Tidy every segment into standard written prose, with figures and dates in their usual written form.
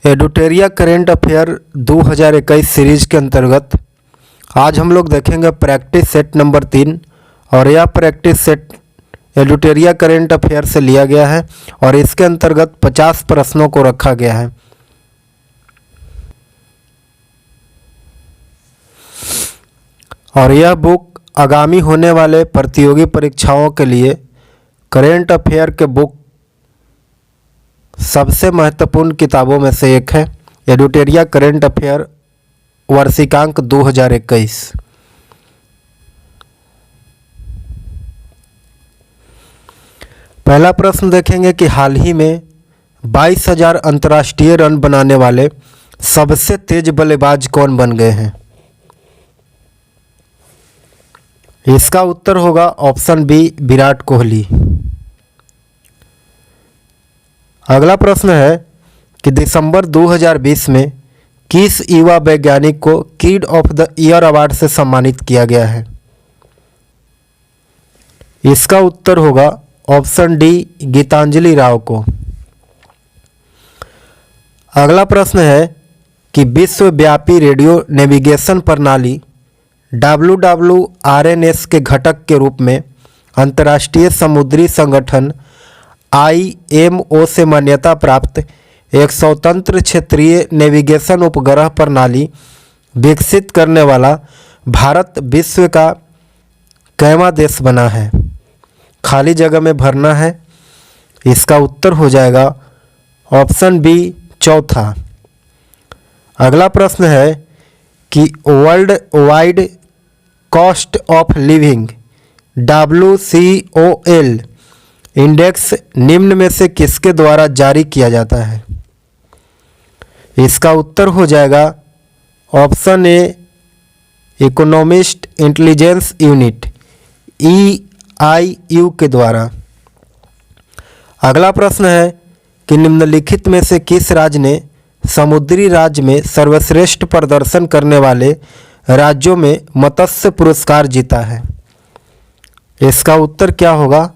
एडुटेरिया current affair 2021 series के अंतर्गत आज हम लोग देखेंगे प्रैक्टिस सेट नंबर 3। और यह प्रैक्टिस सेट एडुटेरिया करेंट अफेयर से लिया गया है और इसके अंतर्गत 50 प्रश्नों को रखा गया है। और यह बुक आगामी होने वाले प्रतियोगी परीक्षाओं के लिए करेंट अफेयर के बुक सबसे महत्वपूर्ण किताबों में से एक है। एडुटेरिया करेंट अफेयर वार्षिकांक 2021। पहला प्रश्न देखेंगे कि हाल ही में 22,000 अंतर्राष्ट्रीय रन बनाने वाले सबसे तेज बल्लेबाज कौन बन गए हैं। इसका उत्तर होगा ऑप्शन बी, विराट कोहली। अगला प्रश्न है कि दिसंबर 2020 में किस युवा वैज्ञानिक को kid of the year award से सम्मानित किया गया है। इसका उत्तर होगा ऑप्शन डी, गीतांजलि राव को। अगला प्रश्न है कि विश्वव्यापी रेडियो नेविगेशन प्रणाली WWRNS के घटक के रूप में अंतर्राष्ट्रीय समुद्री संगठन IMO से मान्यता प्राप्त एक स्वतंत्र क्षेत्रीय नेविगेशन उपग्रह प्रणाली विकसित करने वाला भारत विश्व का कौवां देश बना है। खाली जगह में भरना है। इसका उत्तर हो जाएगा ऑप्शन बी, चौथा। अगला प्रश्न है कि world wide cost of living WCOL index निम्न में से किसके द्वारा जारी किया जाता है। इसका उत्तर हो जाएगा option A, economist intelligence unit EIU के द्वारा। अगला प्रश्न है कि निम्नलिखित में से किस राज्य ने समुद्री राज्य में सर्वश्रेष्ठ प्रदर्शन करने वाले राज्यों में मत्स्य पुरस्कार जीता है। इसका उत्तर क्या होगा।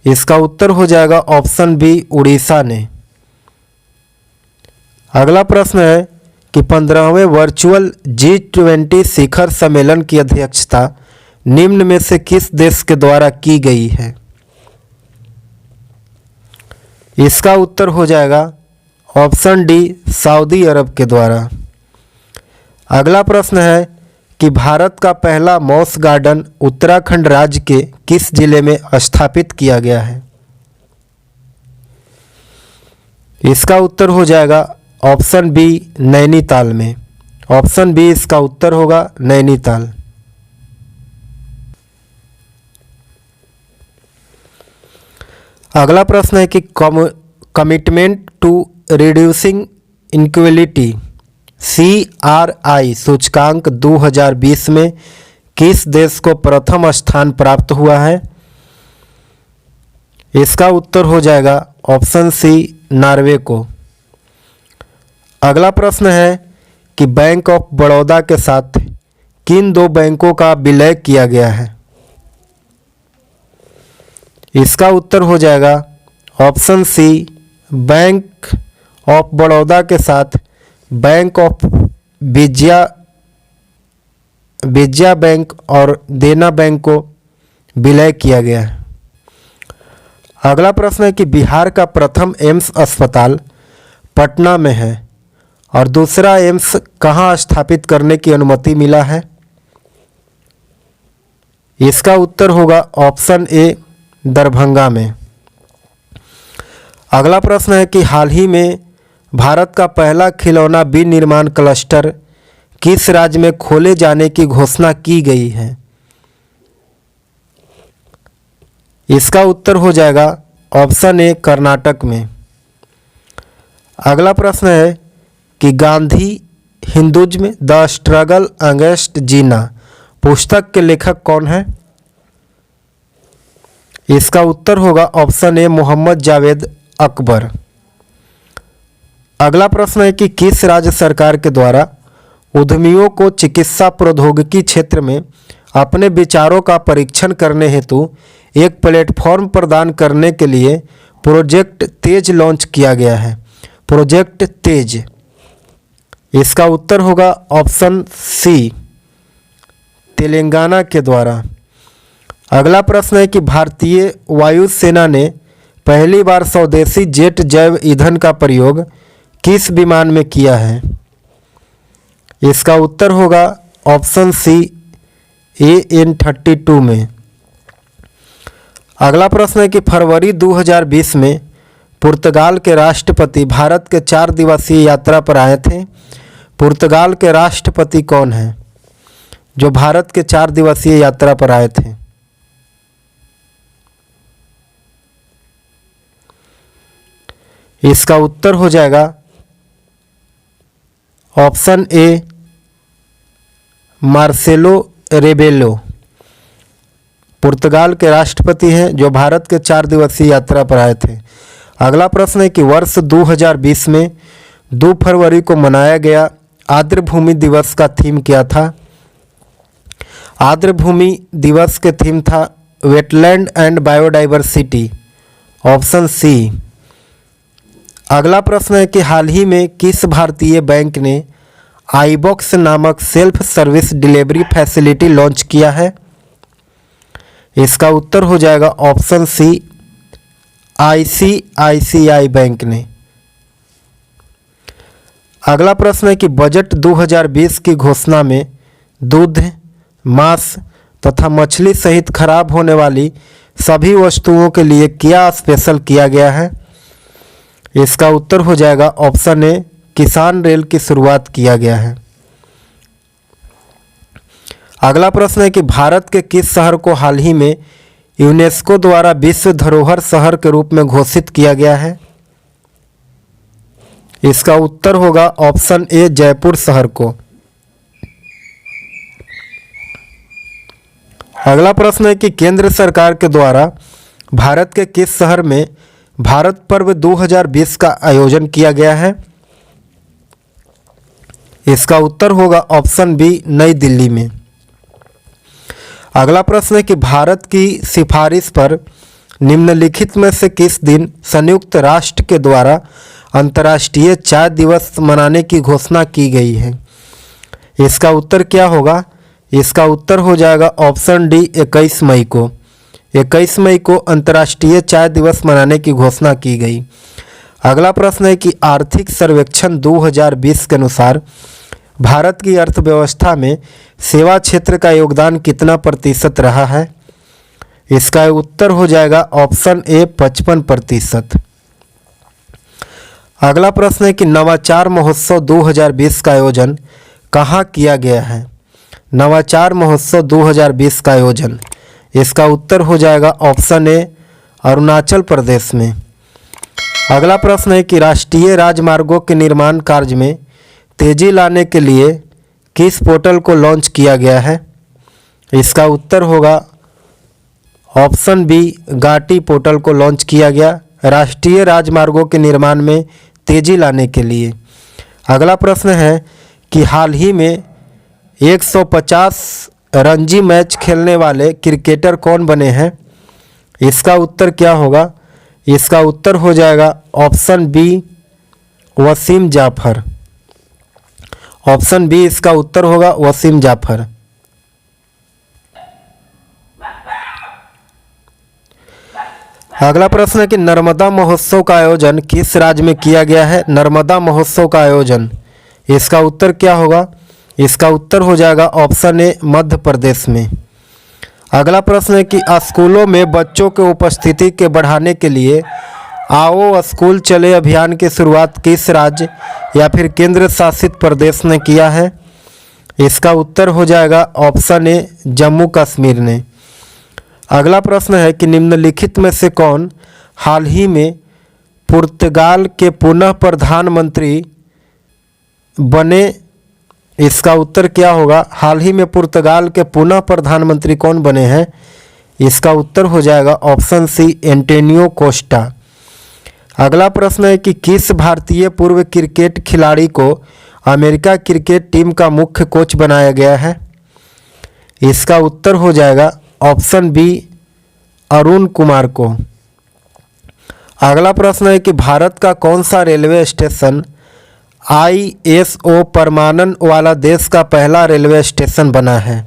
इसका उत्तर हो जाएगा ऑप्शन बी, उड़ीसा ने। अगला प्रश्न है कि 15वें वर्चुअल G20 शिखर सम्मेलन की अध्यक्षता निम्न में से किस देश के द्वारा की गई है। इसका उत्तर हो जाएगा ऑप्शन डी, सऊदी अरब के द्वारा। अगला प्रश्न है कि भारत का पहला मॉस गार्डन उत्तराखंड राज्य के किस जिले में स्थापित किया गया है। इसका उत्तर हो जाएगा ऑप्शन बी, नैनीताल में। ऑप्शन बी इसका उत्तर होगा, नैनीताल। अगला प्रश्न है कि commitment to reducing inequality CRI सूचकांक 2020 में किस देश को प्रथम स्थान प्राप्त हुआ है। इसका उत्तर हो जाएगा ऑप्शन सी, नॉर्वे को। अगला प्रश्न है कि बैंक ऑफ बड़ौदा के साथ किन दो बैंकों का विलय किया गया है। इसका उत्तर हो जाएगा option C, bank of Baroda के साथ बैंक ऑफ विजया बैंक और देना बैंक को विलय किया गया है। अगला प्रश्न है कि बिहार का प्रथम एम्स अस्पताल पटना में है और दूसरा एम्स कहाँ स्थापित करने की अनुमति मिला है। इसका उत्तर होगा ऑप्शन ए, दरभंगा में। अगला प्रश्न है कि हाल ही में भारत का पहला खिलौना विनिर्माण क्लस्टर किस राज्य में खोले जाने की घोषणा की गई है। इसका उत्तर हो जाएगा ऑप्शन ए, कर्नाटक में। अगला प्रश्न है कि Gandhi Hinduism the struggle against Jinnah पुस्तक के लेखक कौन है। इसका उत्तर होगा ऑप्शन ए, मोहम्मद जावेद अकबर। अगला प्रश्न है कि किस राज्य सरकार के द्वारा उद्यमियों को चिकित्सा प्रौद्योगिकी क्षेत्र में अपने विचारों का परीक्षण करने हेतु एक प्लेटफॉर्म प्रदान करने के लिए प्रोजेक्ट तेज लॉन्च किया गया है। प्रोजेक्ट तेज इसका उत्तर होगा ऑप्शन सी, तेलंगाना के द्वारा। अगला प्रश्न है कि भारतीय वायुसेना ने पहली बार स्वदेशी जेट जैव ईंधन का प्रयोग किस विमान में किया है? इसका उत्तर होगा ऑप्शन सी, AN-32 में। अगला प्रश्न है कि फरवरी 2020 में पुर्तगाल के राष्ट्रपति भारत के 4 दिवसीय यात्रा पर आए थे। पुर्तगाल के राष्ट्रपति कौन हैं जो भारत के 4 दिवसीय यात्रा पर आए थे? इसका उत्तर हो जाएगा ऑप्शन ए, मार्सेलो रेबेलो। पुर्तगाल के राष्ट्रपति हैं जो भारत के 4 दिवसीय यात्रा पर आए थे। अगला प्रश्न है कि वर्ष 2020 में 2 फरवरी को मनाया गया आर्द्रभूमि दिवस का थीम क्या था? आर्द्रभूमि दिवस के थीम था wetland and biodiversity, option C. अगला प्रश्न है कि हाल ही में किस भारतीय बैंक ने आईबॉक्स नामक self service delivery facility launch किया है? इसका उत्तर हो जाएगा ऑप्शन सी, ICICI बैंक ने। अगला प्रश्न है कि बजट 2020 की घोषणा में दूध, मांस तथा मछली सहित खराब होने वाली सभी वस्तुओं के लिए क्या स्पेशल किया गया है? इसका उत्तर हो जाएगा ऑप्शन ए, किसान रेल की शुरुआत किया गया है। अगला प्रश्न है कि भारत के किस शहर को हाल ही में यूनेस्को द्वारा विश्व धरोहर शहर के रूप में घोषित किया गया है? इसका उत्तर होगा ऑप्शन ए, जयपुर शहर को। अगला प्रश्न है कि केंद्र सरकार के द्वारा भारत के किस शहर में भारत पर्व 2020 का आयोजन किया गया है? इसका उत्तर होगा ऑप्शन बी, नई दिल्ली में। अगला प्रश्न है कि भारत की सिफारिश पर निम्नलिखित में से किस दिन संयुक्त राष्ट्र के द्वारा अंतर्राष्ट्रीय चाय दिवस मनाने की घोषणा की गई है? इसका उत्तर क्या होगा? इसका उत्तर हो जाएगा ऑप्शन डी, 21 मई को। 21 मई को अंतर्राष्ट्रीय चाय दिवस मनाने की घोषणा की गई। अगला प्रश्न है कि आर्थिक सर्वेक्षण 2020 के अनुसार भारत की अर्थव्यवस्था में सेवा क्षेत्र का योगदान कितना प्रतिशत रहा है? इसका उत्तर हो जाएगा ऑप्शन ए, 55%। अगला प्रश्न है कि नवाचार महोत्सव 2020 का आयोजन कहाँ किया गया है? नवाचार महोत्सव 2020 का आयोजन, इसका उत्तर हो जाएगा ऑप्शन ए, अरुणाचल प्रदेश में। अगला प्रश्न है कि राष्ट्रीय राजमार्गों के निर्माण कार्य में तेजी लाने के लिए किस पोर्टल को लॉन्च किया गया है? इसका उत्तर होगा ऑप्शन बी, घाटी पोर्टल को लॉन्च किया गया राष्ट्रीय राजमार्गों के निर्माण में तेजी लाने के लिए। अगला प्रश्न है कि हाल ही में 150 रणजी मैच खेलने वाले क्रिकेटर कौन बने हैं? इसका उत्तर क्या होगा? इसका उत्तर हो जाएगा option B, Wasim Jaffer. Option B इसका उत्तर होगा, वसीम जाफर। अगला प्रश्न है कि नर्मदा महोत्सव का आयोजन किस राज्य में किया गया है? नर्मदा महोत्सव का आयोजन, इसका उत्तर क्या होगा? इसका उत्तर हो जाएगा ऑप्शन ए, मध्य प्रदेश में। अगला प्रश्न है कि स्कूलों में बच्चों के उपस्थिति के बढ़ाने के लिए आओ स्कूल चले अभियान की शुरुआत किस राज्य या फिर केंद्र शासित प्रदेश ने किया है? इसका उत्तर हो जाएगा ऑप्शन ए, जम्मू कश्मीर ने। अगला प्रश्न है कि निम्नलिखित में से कौन हाल ही में पुर्तगाल के पुनः प्रधानमंत्री बने? इसका उत्तर क्या होगा? हाल ही में पुर्तगाल के पुनः प्रधानमंत्री कौन बने हैं? इसका उत्तर हो जाएगा ऑप्शन सी, एंटोनियो कोस्टा। अगला प्रश्न है कि किस भारतीय पूर्व क्रिकेट खिलाड़ी को अमेरिका क्रिकेट टीम का मुख्य कोच बनाया गया है? इसका उत्तर हो जाएगा ऑप्शन बी, अरुण कुमार को। अगला प्रश्न है कि भारत का कौन सा रेलवे स्टेशन ISO प्रमाणन वाला देश का पहला रेलवे स्टेशन बना है?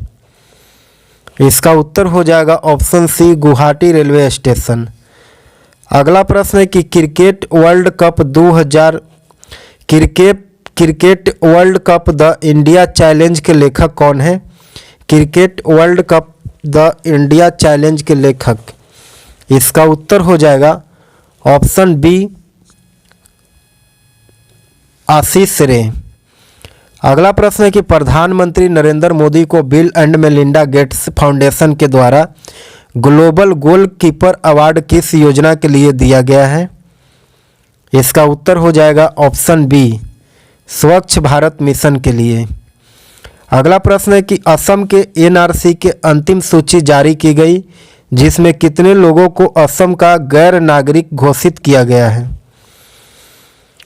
इसका उत्तर हो जाएगा option C, Guwahati railway station. अगला प्रश्न है कि cricket world cup the India challenge के लेखक कौन है? Cricket world cup the India challenge के लेखक, इसका उत्तर हो जाएगा ऑप्शन बी, आशीष रे। अगला प्रश्न है कि प्रधानमंत्री नरेंद्र मोदी को bill and Melinda Gates foundation के द्वारा ग्लोबल गोलकीपर अवार्ड किस योजना के लिए दिया गया है? इसका उत्तर हो जाएगा ऑप्शन बी, स्वच्छ भारत मिशन के लिए। अगला प्रश्न है कि असम के NRC के अंतिम सूची जारी की गई, जिसमें कितने लोगों को असम का गैर नागरिक घोषित किया गया है?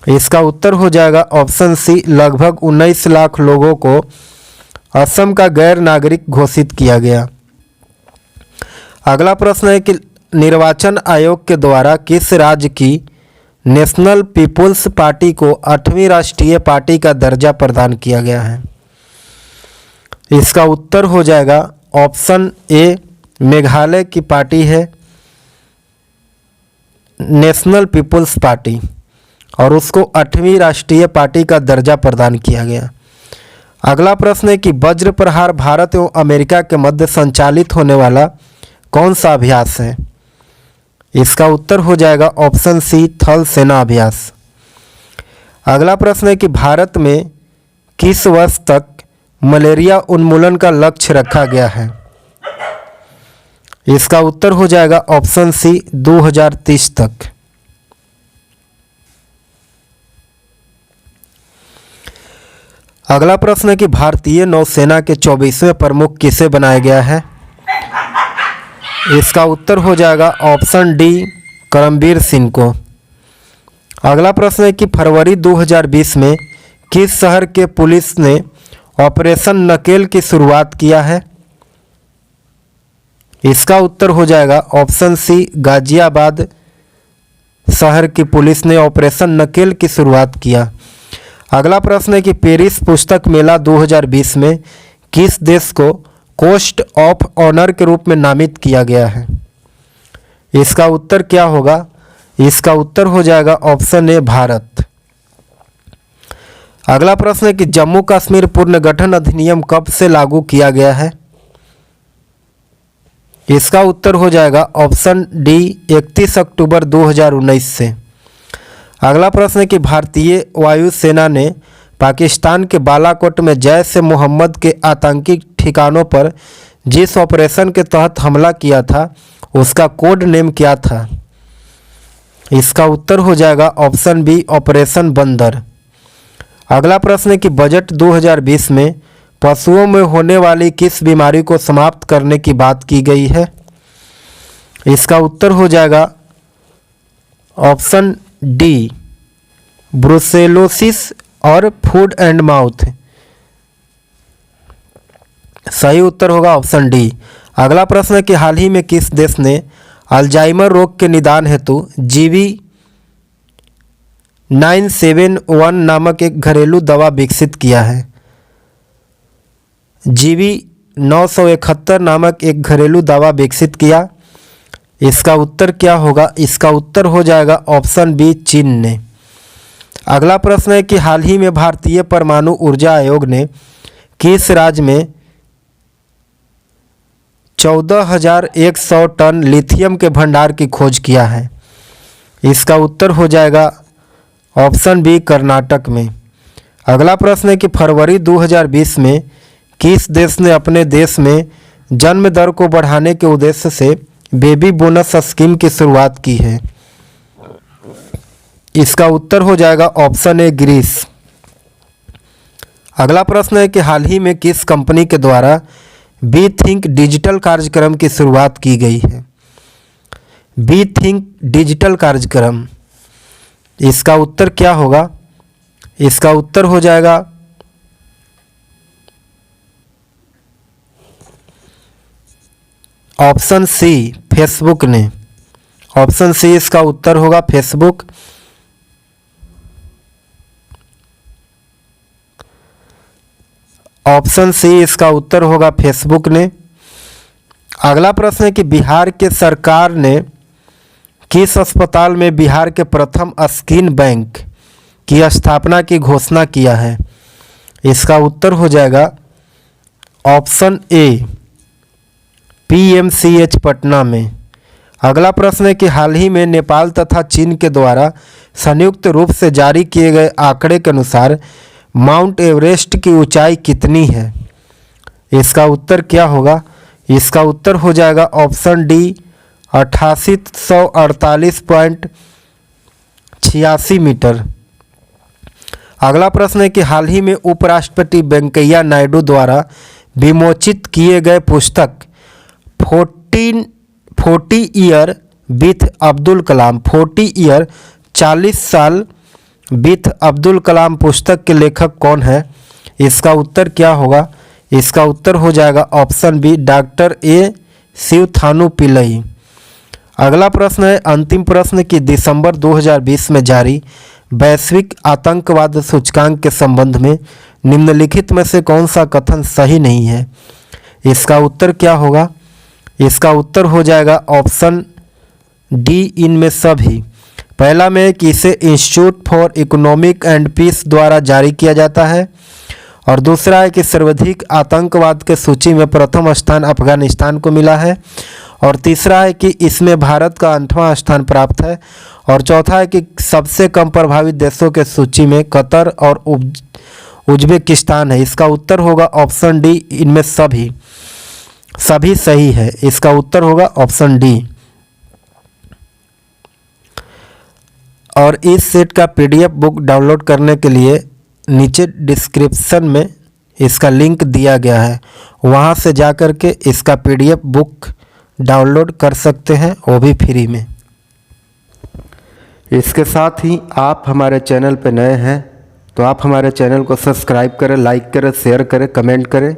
इसका उत्तर हो जाएगा ऑप्शन सी, लगभग 19 लाख लोगों को असम का गैर नागरिक घोषित किया गया। अगला प्रश्न है कि निर्वाचन आयोग के द्वारा किस राज्य की नेशनल पीपुल्स पार्टी को 8वीं राष्ट्रीय पार्टी का दर्जा प्रदान किया गया है? इसका उत्तर हो जाएगा ऑप्शन ए, मेघालय की पार्टी है नेशनल पीपुल्स पार्टी, और उसको 8वीं राष्ट्रीय पार्टी का दर्जा प्रदान किया गया। अगला प्रश्न है कि वज्र प्रहार भारत एवं अमेरिका के मध्य संचालित होने वाला कौन सा अभ्यास है? इसका उत्तर हो जाएगा ऑप्शन सी, थल सेना अभ्यास। अगला प्रश्न है कि भारत में किस वर्ष तक मलेरिया उन्मूलन का लक्ष्य रखा गया है? इसका उत्तर हो जाएगा ऑप्शन सी, 2030 तक। अगला प्रश्न है कि भारतीय नौसेना के 24वें प्रमुख किसे बनाया गया है? इसका उत्तर हो जाएगा ऑप्शन डी, करमबीर सिंह को। अगला प्रश्न है कि फरवरी 2020 में किस शहर के पुलिस ने ऑपरेशन नकेल की शुरुआत किया है? इसका उत्तर हो जाएगा ऑप्शन सी, गाजियाबाद शहर की पुलिस ने ऑपरेशन नकेल की शुरुआत किया। अगला प्रश्न है कि पेरिस पुस्तक मेला 2020 में किस देश को कोस्ट ऑफ ऑनर के रूप में नामित किया गया है? इसका उत्तर क्या होगा? इसका उत्तर हो जाएगा ऑप्शन ए, भारत। अगला प्रश्न है कि जम्मू कश्मीर पुनर्गठन अधिनियम कब से लागू किया गया है? इसका उत्तर हो जाएगा ऑप्शन डी, 31 अक्टूबर 2019 से। अगला प्रश्न है कि भारतीय वायुसेना ने पाकिस्तान के बालाकोट में जैश ए मोहम्मद के आतंकी ठिकानों पर जिस ऑपरेशन के तहत हमला किया था, उसका कोड नेम क्या था? इसका उत्तर हो जाएगा ऑप्शन बी, ऑपरेशन बंदर। अगला प्रश्न है कि बजट 2020 में पशुओं में होने वाली किस बीमारी को समाप्त करने की बात की गई है? इसका उत्तर हो जाएगा ऑप्शन डी, ब्रुसेलोसिस और फूड एंड माउथ। सही उत्तर होगा ऑप्शन डी। अगला प्रश्न है कि हाल ही में किस देश ने अल्जाइमर रोग के निदान हेतु GV971 नामक एक घरेलू दवा विकसित किया है? GV971 नामक एक घरेलू दवा विकसित किया। इसका उत्तर क्या होगा? इसका उत्तर हो जाएगा ऑप्शन बी, चीन ने। अगला प्रश्न है कि हाल ही में भारतीय परमाणु ऊर्जा आयोग ने किस राज्य में 14,100 टन लिथियम के भंडार की खोज किया है? इसका उत्तर हो जाएगा ऑप्शन बी, कर्नाटक में। अगला प्रश्न है कि फरवरी 2020 में किस देश ने अपने देश में जन्म दर को बढ़ाने के उद्देश्य से बेबी बोनस स्कीम की शुरुआत की है? इसका उत्तर हो जाएगा ऑप्शन ए, ग्रीस। अगला प्रश्न है कि हाल ही में किस कंपनी के द्वारा बी थिंक डिजिटल कार्यक्रम की शुरुआत की गई है? बी थिंक डिजिटल कार्यक्रम, इसका उत्तर क्या होगा? इसका उत्तर हो जाएगा ऑप्शन सी, फेसबुक ने। ऑप्शन सी इसका उत्तर होगा, फेसबुक। ऑप्शन सी इसका उत्तर होगा फेसबुक ने। अगला प्रश्न है कि बिहार के सरकार ने किस अस्पताल में बिहार के प्रथम स्किन बैंक की स्थापना की घोषणा किया है? इसका उत्तर हो जाएगा ऑप्शन ए PMCH पटना में। अगला प्रश्न है कि हाल ही में नेपाल तथा चीन के द्वारा संयुक्त रूप से जारी किए गए आंकड़े के अनुसार माउंट एवरेस्ट की ऊंचाई कितनी है? इसका उत्तर क्या होगा? इसका उत्तर हो जाएगा ऑप्शन डी 8848.86 मीटर। अगला प्रश्न है कि हाल ही में उपराष्ट्रपति वेंकैया नायडू द्वारा विमोचित किए गए पुस्तक 40 ईयर विथ अब्दुल कलाम 40 साल विथ अब्दुल कलाम पुस्तक के लेखक कौन है? इसका उत्तर क्या होगा? इसका उत्तर हो जाएगा option B doctor A Sivathanu Pillai. अगला प्रश्न है अंतिम प्रश्न कि दिसंबर 2020 में जारी वैश्विक आतंकवाद सूचकांक के संबंध में निम्नलिखित में से कौन सा कथन सही नहीं है? इसका उत्तर क्या होगा? इसका उत्तर हो जाएगा ऑप्शन डी इनमें सभी। पहला में कि इसे institute for economic and peace द्वारा जारी किया जाता है, और दूसरा है कि सर्वाधिक आतंकवाद के सूची में प्रथम स्थान अफगानिस्तान को मिला है, और तीसरा है कि इसमें भारत का 8वां स्थान प्राप्त है, और चौथा है कि सबसे कम प्रभावित देशों के सूची में कतर और उज्बेकिस्तान है। इसका उत्तर होगा ऑप्शन डी इनमें सभी सही है। इसका उत्तर होगा ऑप्शन डी। और इस सेट का PDF बुक डाउनलोड करने के लिए नीचे डिस्क्रिप्शन में इसका लिंक दिया गया है, वहां से जाकर के इसका PDF बुक डाउनलोड कर सकते हैं, वो भी फ्री में। इसके साथ ही आप हमारे चैनल पर नए हैं तो आप हमारे चैनल को सब्सक्राइब करें, लाइक करें, शेयर करें, कमेंट करें।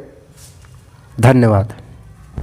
धन्यवाद।